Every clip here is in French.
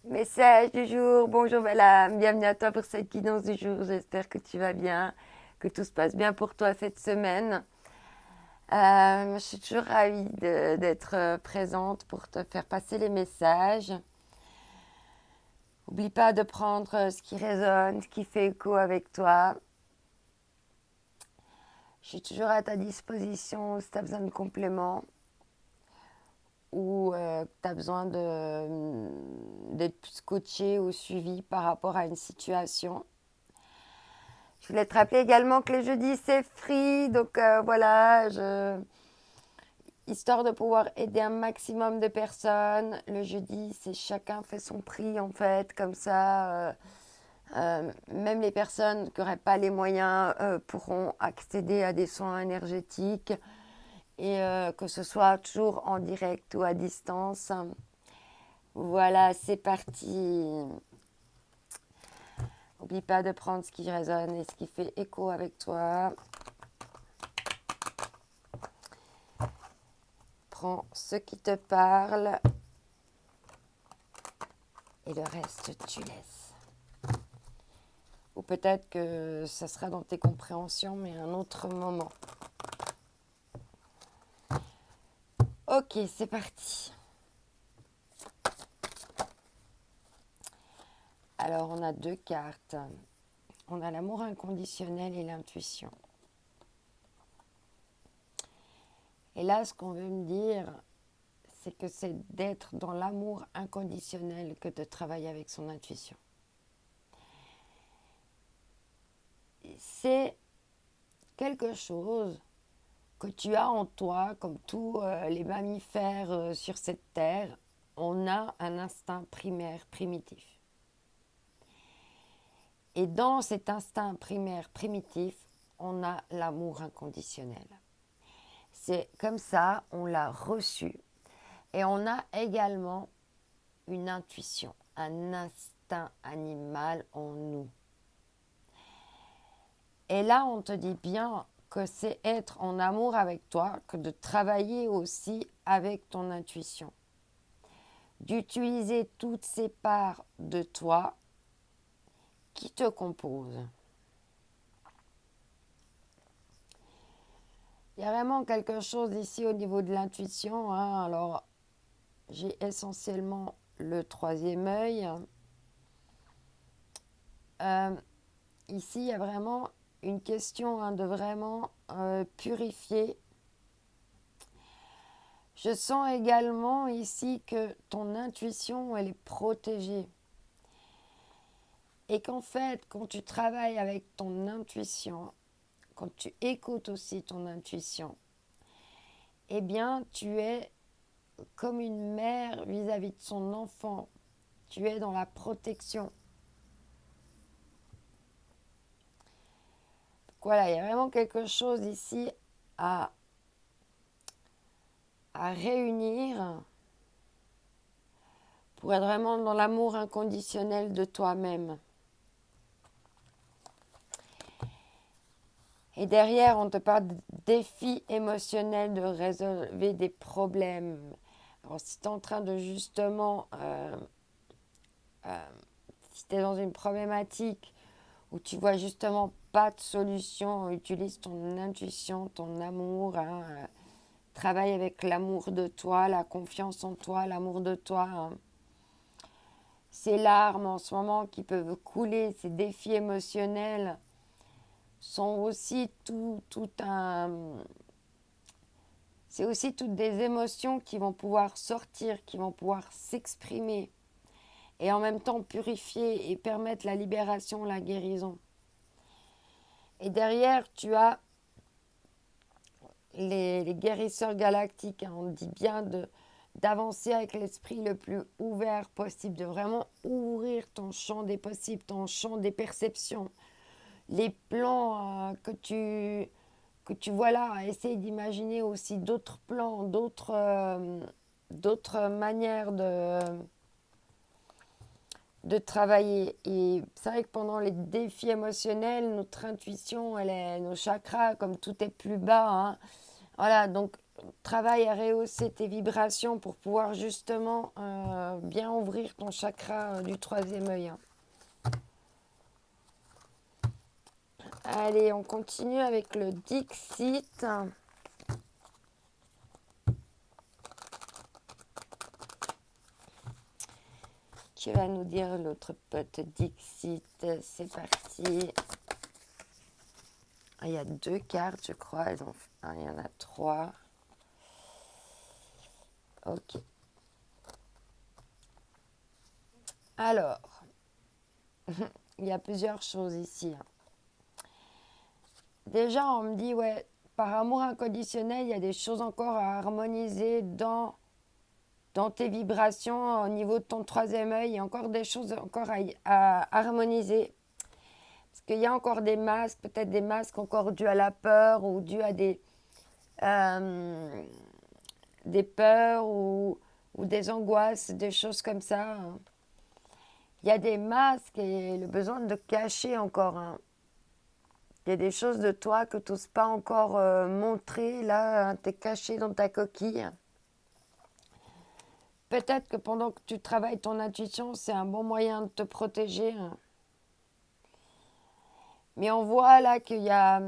Message du jour, bonjour belle âme, bienvenue à toi pour cette guidance du jour. J'espère que tu vas bien, que tout se passe bien pour toi cette semaine. Je suis toujours ravie d'être présente pour te faire passer les messages. N'oublie pas de prendre ce qui résonne, ce qui fait écho avec toi. Je suis toujours à ta disposition si tu as besoin de compléments ou tu as besoin d'être plus coaché ou suivi par rapport à une situation. Je voulais te rappeler également que les jeudis, c'est free. Donc voilà, histoire de pouvoir aider un maximum de personnes. Le jeudi, c'est chacun fait son prix en fait. Comme ça, même les personnes qui n'auraient pas les moyens pourront accéder à des soins énergétiques. Et que ce soit toujours en direct ou à distance. Voilà, c'est parti. N'oublie pas de prendre ce qui résonne et ce qui fait écho avec toi. Prends ce qui te parle et le reste, tu laisses. Ou peut-être que ça sera dans tes compréhensions, mais à un autre moment. Ok, c'est parti. Alors, on a deux cartes. On a l'amour inconditionnel et l'intuition. Et là, ce qu'on veut me dire, c'est que c'est d'être dans l'amour inconditionnel que de travailler avec son intuition. C'est quelque chose que tu as en toi, comme tous les mammifères sur cette terre. On a un instinct primaire primitif. Et dans cet instinct primaire primitif, on a l'amour inconditionnel. C'est comme ça, on l'a reçu. Et on a également une intuition, un instinct animal en nous. Et là, on te dit bien que c'est être en amour avec toi, que de travailler aussi avec ton intuition. D'utiliser toutes ces parts de toi qui te composent. Il y a vraiment quelque chose ici au niveau de l'intuition. Alors, j'ai essentiellement le troisième œil. Ici, il y a vraiment une question de vraiment purifier. Je sens également ici que ton intuition, elle est protégée. Et qu'en fait, quand tu travailles avec ton intuition, quand tu écoutes aussi ton intuition, eh bien, tu es comme une mère vis-à-vis de son enfant. Tu es dans la protection. Donc voilà, il y a vraiment quelque chose ici à, à réunir pour être vraiment dans l'amour inconditionnel de toi-même. Et derrière, on te parle de défis émotionnels, de résolver des problèmes. Alors, si tu es en train de justement, si tu es dans une problématique où tu vois justement pas de solution, utilise ton intuition, ton amour, travaille avec l'amour de toi, la confiance en toi, l'amour de toi. Ces larmes en ce moment qui peuvent couler, ces défis émotionnels sont aussi c'est aussi toutes des émotions qui vont pouvoir sortir, qui vont pouvoir s'exprimer et en même temps purifier et permettre la libération, la guérison. Et derrière, tu as les guérisseurs galactiques. On dit bien d'avancer avec l'esprit le plus ouvert possible, de vraiment ouvrir ton champ des possibles, ton champ des perceptions, les plans que tu vois là, essaye d'imaginer aussi d'autres plans, d'autres manières de travailler. Et c'est vrai que pendant les défis émotionnels, notre intuition, nos chakras, comme tout est plus bas. Voilà, donc travaille à rehausser tes vibrations pour pouvoir justement bien ouvrir ton chakra du troisième œil. Hein. Allez, on continue avec le Dixit. Qui va nous dire l'autre pote Dixit? C'est parti. Il y a 2 cartes, je crois. Il y en a 3. Ok. Alors, il y a plusieurs choses ici. Hein. Déjà, on me dit, ouais, par amour inconditionnel, il y a des choses encore à harmoniser dans tes vibrations au niveau de ton troisième œil. Il y a encore des choses encore à harmoniser. Parce qu'il y a encore des masques, peut-être des masques encore dus à la peur ou dus à des peurs ou des angoisses, des choses comme ça. Hein. Il y a des masques et le besoin de cacher encore. Hein. Il y a des choses de toi que tu n'oses pas encore montrer. Là, hein, tu es caché dans ta coquille. Peut-être que pendant que tu travailles ton intuition, c'est un bon moyen de te protéger. Hein. Mais on voit là qu'il y a,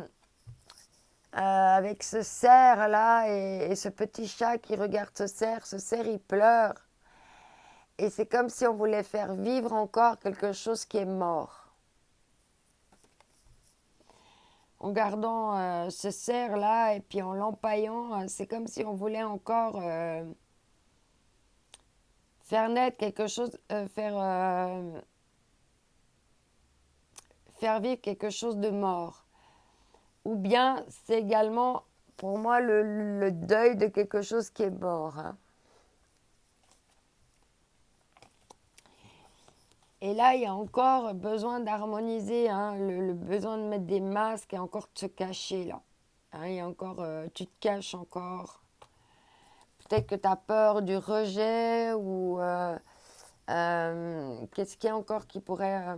avec ce cerf là et ce petit chat qui regarde ce cerf il pleure. Et c'est comme si on voulait faire vivre encore quelque chose qui est mort. En gardant ce cerf là et puis en l'empaillant, c'est comme si on voulait encore faire naître quelque chose, faire vivre quelque chose de mort. Ou bien c'est également pour moi le deuil de quelque chose qui est mort. Hein. Et là, il y a encore besoin d'harmoniser, hein, le besoin de mettre des masques et encore de se cacher là. Hein, il y a encore, tu te caches encore. Peut-être que tu as peur du rejet ou qu'est-ce qu'il y a encore qui pourrait...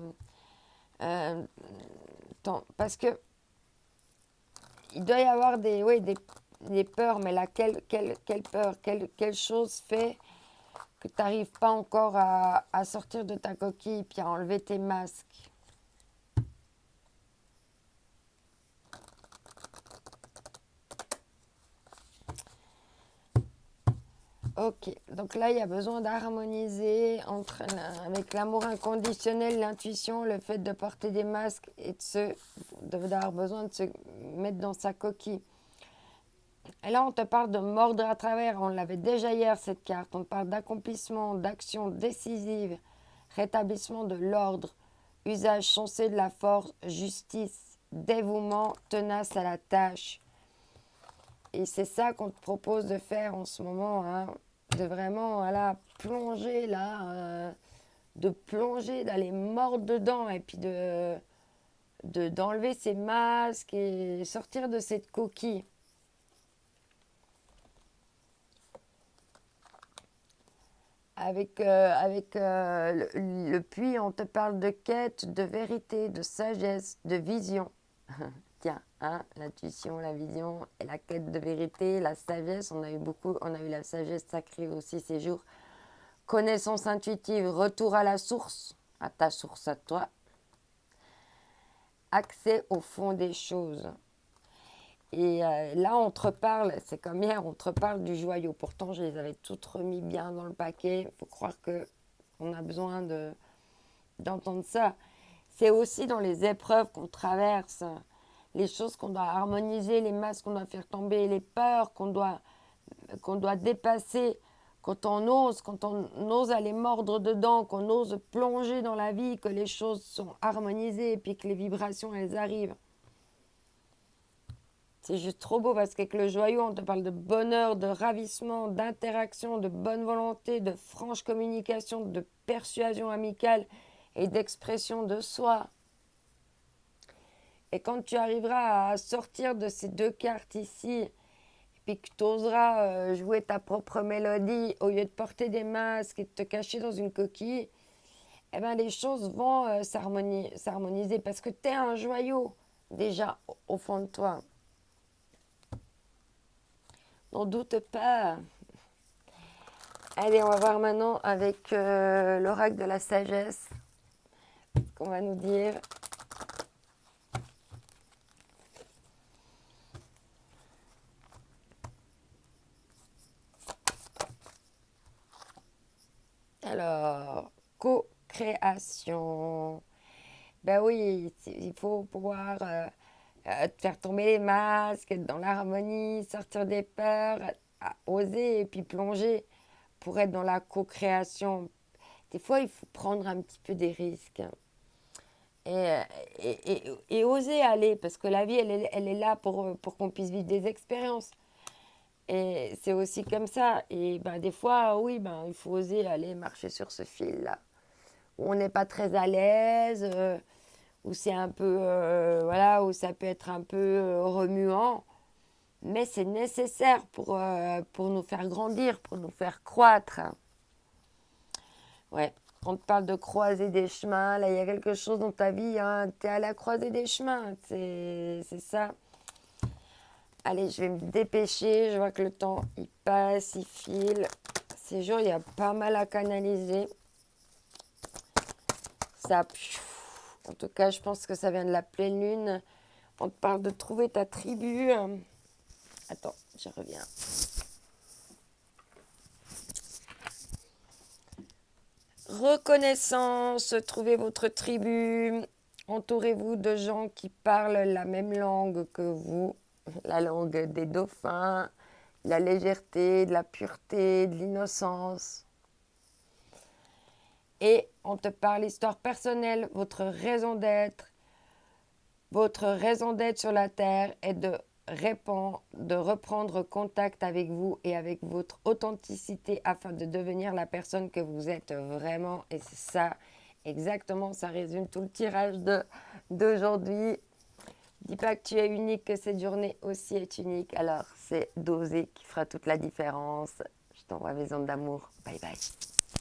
parce que il doit y avoir des peurs, mais là, quelle peur, quelle chose fait que tu n'arrives pas encore à sortir de ta coquille puis à enlever tes masques. Ok, donc là, il y a besoin d'harmoniser avec l'amour inconditionnel, l'intuition, le fait de porter des masques et d'avoir besoin de se mettre dans sa coquille. Et là, on te parle de mordre à travers. On l'avait déjà hier, cette carte. On parle d'accomplissement, d'action décisive, rétablissement de l'ordre, usage sensé de la force, justice, dévouement, tenace à la tâche. Et c'est ça qu'on te propose de faire en ce moment, hein, de vraiment voilà, plonger là, de plonger, d'aller mordre dedans et puis d'enlever ces masques et sortir de cette coquille. Avec le puits, on te parle de quête, de vérité, de sagesse, de vision. Tiens, hein, l'intuition, la vision et la quête de vérité, la sagesse, on a eu la sagesse sacrée aussi ces jours. Connaissance intuitive, retour à la source, à ta source à toi. Accès au fond des choses. Et là, on te reparle, c'est comme hier, on te reparle du joyau. Pourtant, je les avais toutes remis bien dans le paquet. Il faut croire qu'on a besoin d'entendre ça. C'est aussi dans les épreuves qu'on traverse, les choses qu'on doit harmoniser, les masques qu'on doit faire tomber, les peurs qu'on doit dépasser. Quand on ose aller mordre dedans, qu'on ose plonger dans la vie, que les choses sont harmonisées et puis que les vibrations, elles arrivent. C'est juste trop beau parce qu'avec le joyau, on te parle de bonheur, de ravissement, d'interaction, de bonne volonté, de franche communication, de persuasion amicale et d'expression de soi. Et quand tu arriveras à sortir de ces 2 cartes ici, et puis que tu oseras jouer ta propre mélodie au lieu de porter des masques et de te cacher dans une coquille, eh ben les choses vont s'harmoniser parce que tu es un joyau déjà au fond de toi. N'en doute pas. Allez, on va voir maintenant avec l'oracle de la sagesse. Ce qu'on va nous dire. Alors, co-création. Ben oui, il faut pouvoir faire tomber les masques, être dans l'harmonie, sortir des peurs, oser et puis plonger pour être dans la co-création. Des fois, il faut prendre un petit peu des risques et, et oser aller parce que la vie, elle est là pour qu'on puisse vivre des expériences. Et c'est aussi comme ça. Et ben, des fois, oui, ben, il faut oser aller marcher sur ce fil-là. Où on n'est pas très à l'aise, où c'est un peu, voilà, où ça peut être un peu remuant. Mais c'est nécessaire pour nous faire grandir, pour nous faire croître. Ouais, on te parle de croiser des chemins. Là, il y a quelque chose dans ta vie, hein, tu es à la croisée des chemins. C'est ça. Allez, je vais me dépêcher. Je vois que le temps, il passe, il file. Ces jours, il y a pas mal à canaliser. Ça, en tout cas, je pense que ça vient de la pleine lune. On te parle de trouver ta tribu. Attends, je reviens. Reconnaissance, trouvez votre tribu. Entourez-vous de gens qui parlent la même langue que vous. La langue des dauphins, de la légèreté, de la pureté, de l'innocence. Et on te parle histoire personnelle, votre raison d'être. Votre raison d'être sur la Terre est de reprendre contact avec vous et avec votre authenticité afin de devenir la personne que vous êtes vraiment. Et c'est ça, exactement, ça résume tout le tirage d'aujourd'hui. Dis pas que tu es unique, que cette journée aussi est unique. Alors, c'est d'oser qui fera toute la différence. Je t'envoie mes ondes d'amour. Bye bye.